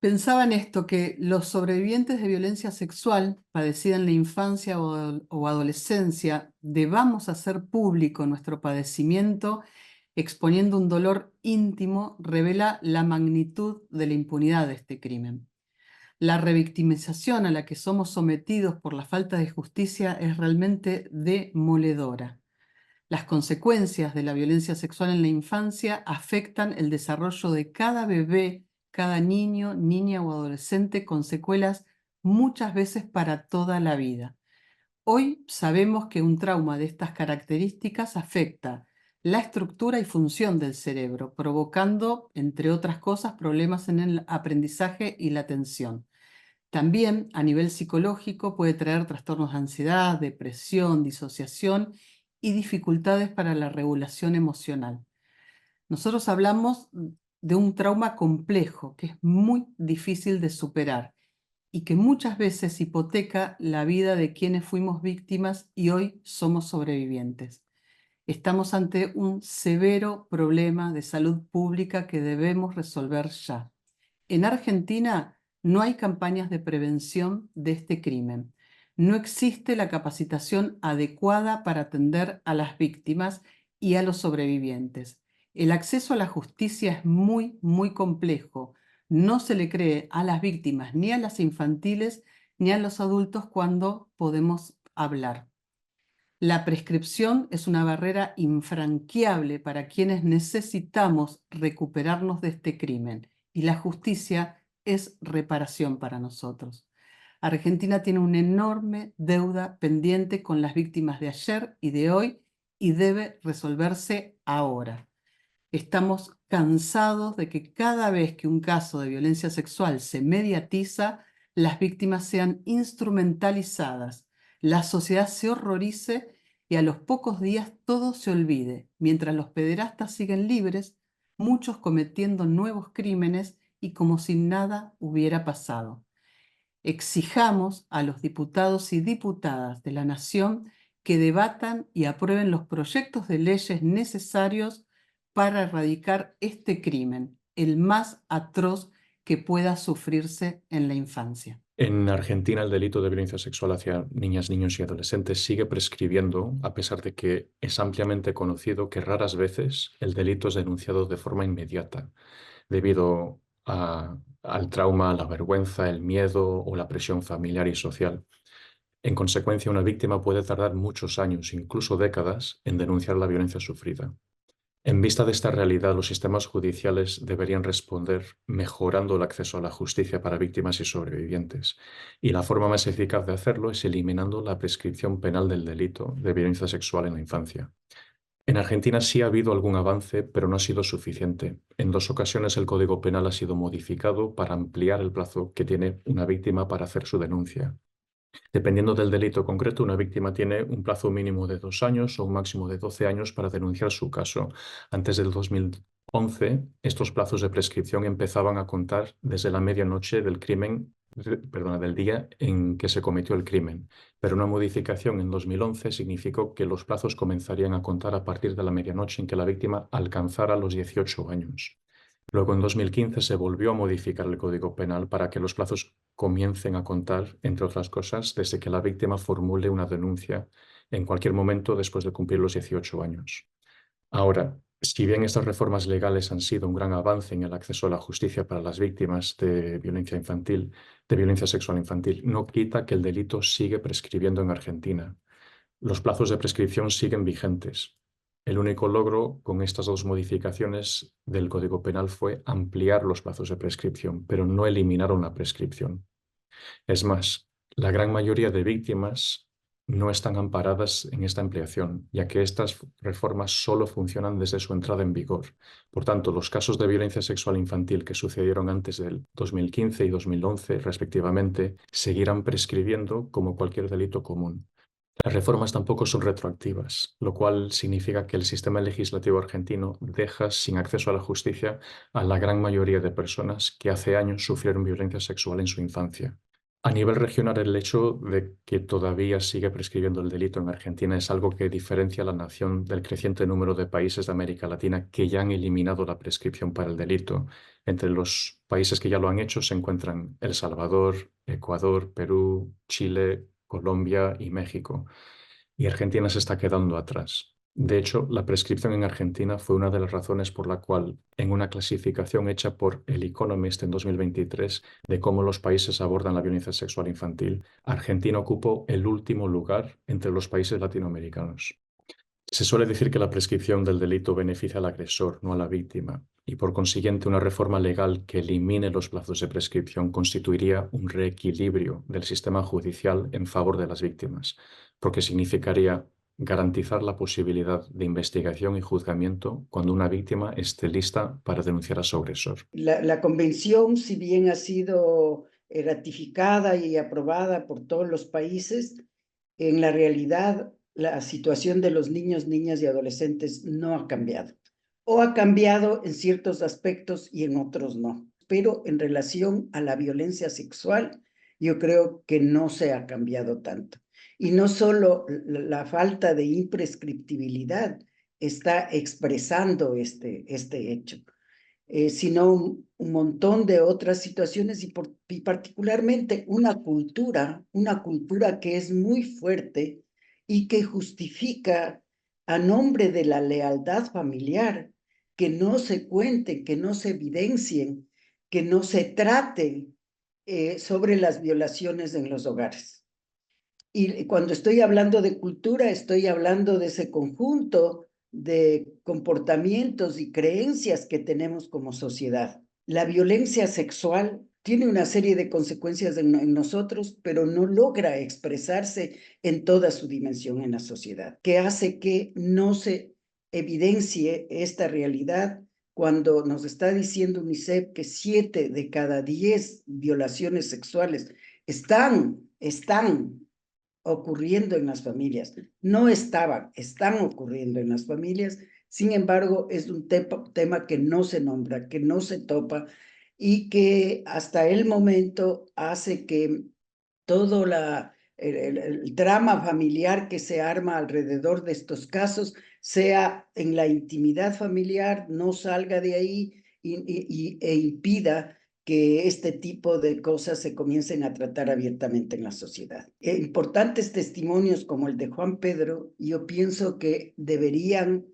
Pensaba en esto, que los sobrevivientes de violencia sexual padecida en la infancia o adolescencia debamos hacer público nuestro padecimiento exponiendo un dolor íntimo revela la magnitud de la impunidad de este crimen. La revictimización a la que somos sometidos por la falta de justicia es realmente demoledora. Las consecuencias de la violencia sexual en la infancia afectan el desarrollo de cada bebé, cada niño, niña o adolescente con secuelas muchas veces para toda la vida. Hoy sabemos que un trauma de estas características afecta la estructura y función del cerebro, provocando, entre otras cosas, problemas en el aprendizaje y la atención. También a nivel psicológico puede traer trastornos de ansiedad, depresión, disociación y dificultades para la regulación emocional. Nosotros hablamos de un trauma complejo que es muy difícil de superar y que muchas veces hipoteca la vida de quienes fuimos víctimas y hoy somos sobrevivientes. Estamos ante un severo problema de salud pública que debemos resolver ya. En Argentina no hay campañas de prevención de este crimen. No existe la capacitación adecuada para atender a las víctimas y a los sobrevivientes. El acceso a la justicia es muy complejo. No se le cree a las víctimas, ni a las infantiles, ni a los adultos cuando podemos hablar. La prescripción es una barrera infranqueable para quienes necesitamos recuperarnos de este crimen y la justicia es reparación para nosotros. Argentina tiene una enorme deuda pendiente con las víctimas de ayer y de hoy y debe resolverse ahora. Estamos cansados de que cada vez que un caso de violencia sexual se mediatiza, las víctimas sean instrumentalizadas, la sociedad se horrorice y a los pocos días todo se olvide, mientras los pederastas siguen libres, muchos cometiendo nuevos crímenes y como si nada hubiera pasado. Exijamos a los diputados y diputadas de la Nación que debatan y aprueben los proyectos de leyes necesarios para erradicar este crimen, el más atroz que pueda sufrirse en la infancia. En Argentina, el delito de violencia sexual hacia niñas, niños y adolescentes sigue prescribiendo, a pesar de que es ampliamente conocido que raras veces el delito es denunciado de forma inmediata, debido al trauma, la vergüenza, el miedo o la presión familiar y social. En consecuencia, una víctima puede tardar muchos años, incluso décadas, en denunciar la violencia sufrida. En vista de esta realidad, los sistemas judiciales deberían responder mejorando el acceso a la justicia para víctimas y sobrevivientes. Y la forma más eficaz de hacerlo es eliminando la prescripción penal del delito de violencia sexual en la infancia. En Argentina sí ha habido algún avance, pero no ha sido suficiente. En 2 ocasiones el Código Penal ha sido modificado para ampliar el plazo que tiene una víctima para hacer su denuncia. Dependiendo del delito concreto, una víctima tiene un plazo mínimo de 2 años o un máximo de 12 años para denunciar su caso. Antes del 2011, estos plazos de prescripción empezaban a contar desde la medianoche del crimen, perdona, del día en que se cometió el crimen. Pero una modificación en 2011 significó que los plazos comenzarían a contar a partir de la medianoche en que la víctima alcanzara los 18 años. Luego, en 2015, se volvió a modificar el Código Penal para que los plazos comiencen a contar, entre otras cosas, desde que la víctima formule una denuncia en cualquier momento después de cumplir los 18 años. Ahora, si bien estas reformas legales han sido un gran avance en el acceso a la justicia para las víctimas de violencia infantil, de violencia sexual infantil, no quita que el delito sigue prescribiendo en Argentina. Los plazos de prescripción siguen vigentes. El único logro con estas 2 modificaciones del Código Penal fue ampliar los plazos de prescripción, pero no eliminaron la prescripción. Es más, la gran mayoría de víctimas no están amparadas en esta ampliación, ya que estas reformas solo funcionan desde su entrada en vigor. Por tanto, los casos de violencia sexual infantil que sucedieron antes del 2015 y 2011, respectivamente, seguirán prescribiendo como cualquier delito común. Las reformas tampoco son retroactivas, lo cual significa que el sistema legislativo argentino deja sin acceso a la justicia a la gran mayoría de personas que hace años sufrieron violencia sexual en su infancia. A nivel regional, el hecho de que todavía sigue prescribiendo el delito en Argentina es algo que diferencia a la nación del creciente número de países de América Latina que ya han eliminado la prescripción para el delito. Entre los países que ya lo han hecho se encuentran El Salvador, Ecuador, Perú, Chile, Colombia y México. Y Argentina se está quedando atrás. De hecho, la prescripción en Argentina fue una de las razones por la cual, en una clasificación hecha por El Economist en 2023 de cómo los países abordan la violencia sexual infantil, Argentina ocupó el último lugar entre los países latinoamericanos. Se suele decir que la prescripción del delito beneficia al agresor, no a la víctima, y por consiguiente una reforma legal que elimine los plazos de prescripción constituiría un reequilibrio del sistema judicial en favor de las víctimas, porque significaría garantizar la posibilidad de investigación y juzgamiento cuando una víctima esté lista para denunciar a su agresor. La convención, si bien ha sido ratificada y aprobada por todos los países, en la realidad la situación de los niños, niñas y adolescentes no ha cambiado. O ha cambiado en ciertos aspectos y en otros no. Pero en relación a la violencia sexual, yo creo que no se ha cambiado tanto. Y no solo la falta de imprescriptibilidad está expresando este hecho, sino un montón de otras situaciones y particularmente una cultura que es muy fuerte y que justifica a nombre de la lealtad familiar que no se cuenten, que no se evidencien, que no se trate sobre las violaciones en los hogares. Y cuando estoy hablando de cultura, estoy hablando de ese conjunto de comportamientos y creencias que tenemos como sociedad. La violencia sexual tiene una serie de consecuencias en nosotros, pero no logra expresarse en toda su dimensión en la sociedad, que hace que no se evidencie esta realidad cuando nos está diciendo UNICEF que 7 de cada 10 violaciones sexuales están ocurriendo en las familias. No estaban, están ocurriendo en las familias. Sin embargo, es un tema que no se nombra, que no se topa y que hasta el momento hace que todo el drama familiar que se arma alrededor de estos casos sea en la intimidad familiar, no salga de ahí e impida que este tipo de cosas se comiencen a tratar abiertamente en la sociedad. Importantes testimonios como el de Juan Pedro, yo pienso que deberían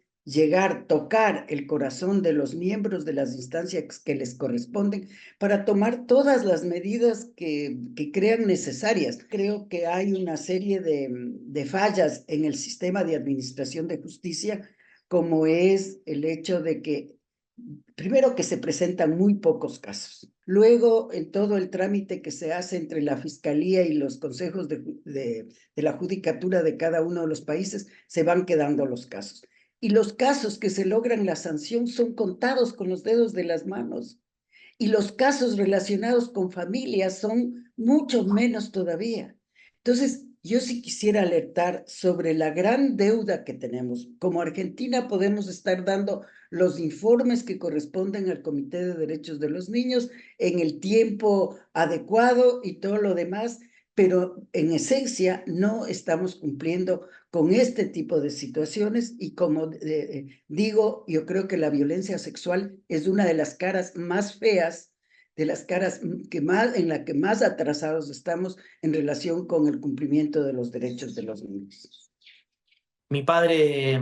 tocar el corazón de los miembros de las instancias que les corresponden para tomar todas las medidas que crean necesarias. Creo que hay una serie de fallas en el sistema de administración de justicia, como es el hecho de que primero que se presentan muy pocos casos. Luego, en todo el trámite que se hace entre la Fiscalía y los consejos de la judicatura de cada uno de los países, se van quedando los casos. Y los casos que se logran la sanción son contados con los dedos de las manos. Y los casos relacionados con familias son mucho menos todavía. Entonces, yo sí quisiera alertar sobre la gran deuda que tenemos. Como Argentina podemos estar dando los informes que corresponden al Comité de Derechos de los Niños en el tiempo adecuado y todo lo demás, pero en esencia no estamos cumpliendo con este tipo de situaciones y como digo, yo creo que la violencia sexual es una de las caras más feas, de las caras en la que más atrasados estamos en relación con el cumplimiento de los derechos de los niños. Mi padre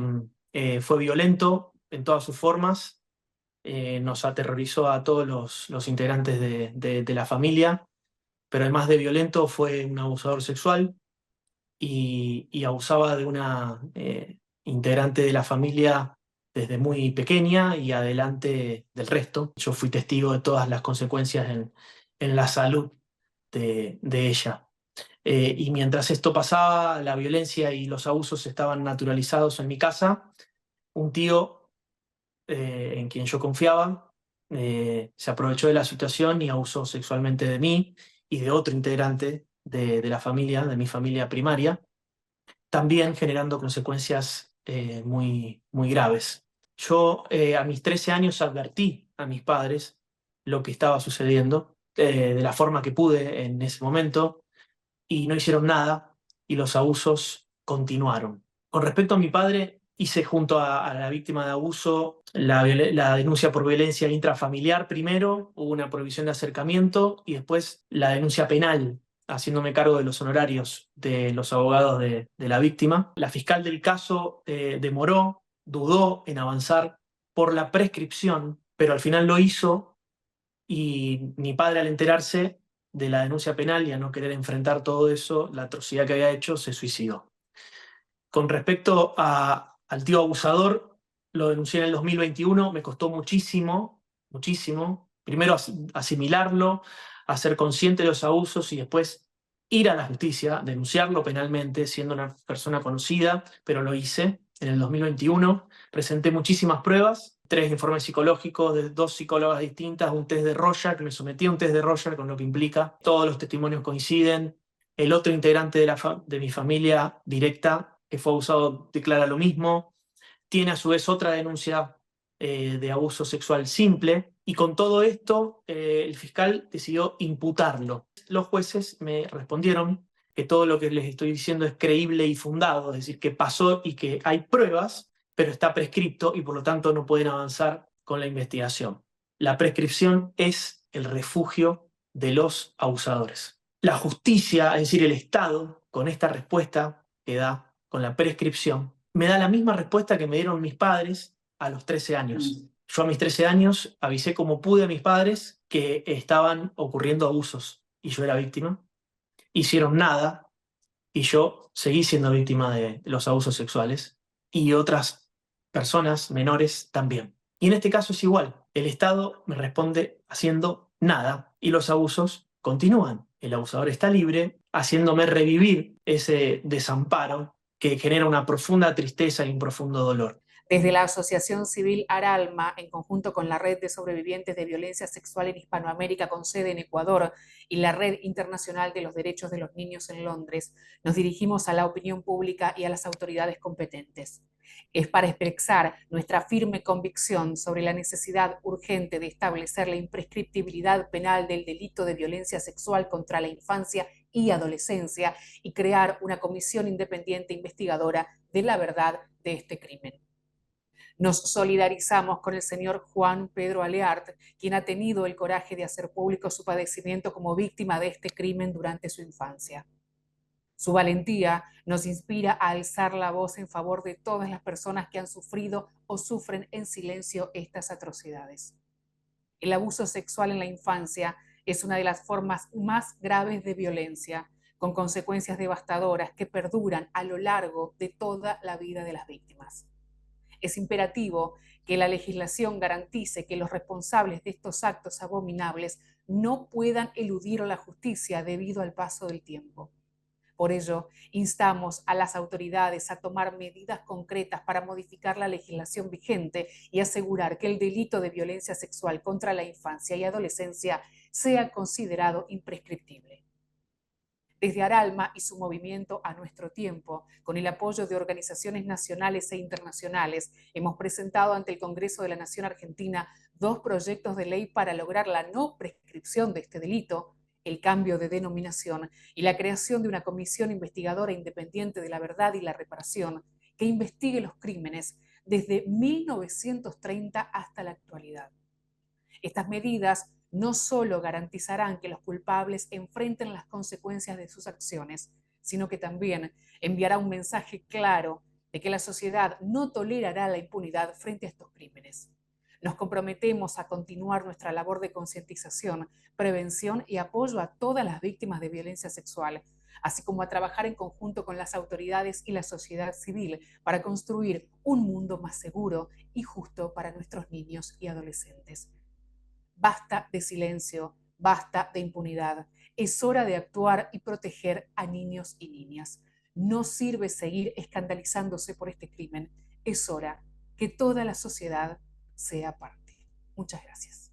fue violento en todas sus formas, nos aterrorizó a todos los integrantes de la familia, pero además de violento fue un abusador sexual y abusaba de una integrante de la familia desde muy pequeña y adelante del resto. Yo fui testigo de todas las consecuencias en la salud de ella. Y mientras esto pasaba, la violencia y los abusos estaban naturalizados en mi casa. Un tío en quien yo confiaba se aprovechó de la situación y abusó sexualmente de mí y de otro integrante de la familia, de mi familia primaria, también generando consecuencias muy, muy graves. Yo a mis 13 años advertí a mis padres lo que estaba sucediendo de la forma que pude en ese momento y no hicieron nada y los abusos continuaron. Con respecto a mi padre, hice junto a la víctima de abuso la denuncia por violencia intrafamiliar primero, hubo una prohibición de acercamiento y después la denuncia penal, haciéndome cargo de los honorarios de los abogados de la víctima. La fiscal del caso dudó en avanzar por la prescripción, pero al final lo hizo y mi padre, al enterarse de la denuncia penal y a no querer enfrentar todo eso, la atrocidad que había hecho, se suicidó. Con respecto al tío abusador, lo denuncié en el 2021, me costó muchísimo, muchísimo. Primero asimilarlo, ser consciente de los abusos y después ir a la justicia, denunciarlo penalmente, siendo una persona conocida, pero lo hice en el 2021. Presenté muchísimas pruebas, 3 informes psicológicos de 2 psicólogas distintas, un test de Rorschach, me sometí a un test de Rorschach con lo que implica. Todos los testimonios coinciden. El otro integrante de mi familia directa que fue abusado declara lo mismo. Tiene a su vez otra denuncia de abuso sexual simple. Y con todo esto, el fiscal decidió imputarlo. Los jueces me respondieron que todo lo que les estoy diciendo es creíble y fundado, es decir, que pasó y que hay pruebas, pero está prescripto y por lo tanto no pueden avanzar con la investigación. La prescripción es el refugio de los abusadores. La justicia, es decir, el Estado, con esta respuesta que da, con la prescripción, me da la misma respuesta que me dieron mis padres a los 13 años. Yo a mis 13 años avisé como pude a mis padres que estaban ocurriendo abusos y yo era víctima. Hicieron nada y yo seguí siendo víctima de los abusos sexuales y otras personas menores también. Y en este caso es igual. El Estado me responde haciendo nada y los abusos continúan. El abusador está libre, haciéndome revivir ese desamparo que genera una profunda tristeza y un profundo dolor. Desde la Asociación Civil Aralma, en conjunto con la Red de Sobrevivientes de Violencia Sexual en Hispanoamérica con sede en Ecuador y la Red Internacional de los Derechos de los Niños en Londres, nos dirigimos a la opinión pública y a las autoridades competentes. Es para expresar nuestra firme convicción sobre la necesidad urgente de establecer la imprescriptibilidad penal del delito de violencia sexual contra la infancia y adolescencia y crear una comisión independiente investigadora de la verdad de este crimen. Nos solidarizamos con el señor Juan Pedro Aleart, quien ha tenido el coraje de hacer público su padecimiento como víctima de este crimen durante su infancia. Su valentía nos inspira a alzar la voz en favor de todas las personas que han sufrido o sufren en silencio estas atrocidades. El abuso sexual en la infancia es una de las formas más graves de violencia, con consecuencias devastadoras que perduran a lo largo de toda la vida de las víctimas. Es imperativo que la legislación garantice que los responsables de estos actos abominables no puedan eludir a la justicia debido al paso del tiempo. Por ello, instamos a las autoridades a tomar medidas concretas para modificar la legislación vigente y asegurar que el delito de violencia sexual contra la infancia y adolescencia sea considerado imprescriptible. Desde Aralma y su movimiento A Nuestro Tiempo, con el apoyo de organizaciones nacionales e internacionales, hemos presentado ante el Congreso de la Nación Argentina 2 proyectos de ley para lograr la no prescripción de este delito, el cambio de denominación y la creación de una comisión investigadora independiente de la verdad y la reparación que investigue los crímenes desde 1930 hasta la actualidad. Estas medidas no solo garantizarán que los culpables enfrenten las consecuencias de sus acciones, sino que también enviará un mensaje claro de que la sociedad no tolerará la impunidad frente a estos crímenes. Nos comprometemos a continuar nuestra labor de concientización, prevención y apoyo a todas las víctimas de violencia sexual, así como a trabajar en conjunto con las autoridades y la sociedad civil para construir un mundo más seguro y justo para nuestros niños y adolescentes. Basta de silencio, basta de impunidad. Es hora de actuar y proteger a niños y niñas. No sirve seguir escandalizándose por este crimen. Es hora que toda la sociedad sea parte. Muchas gracias.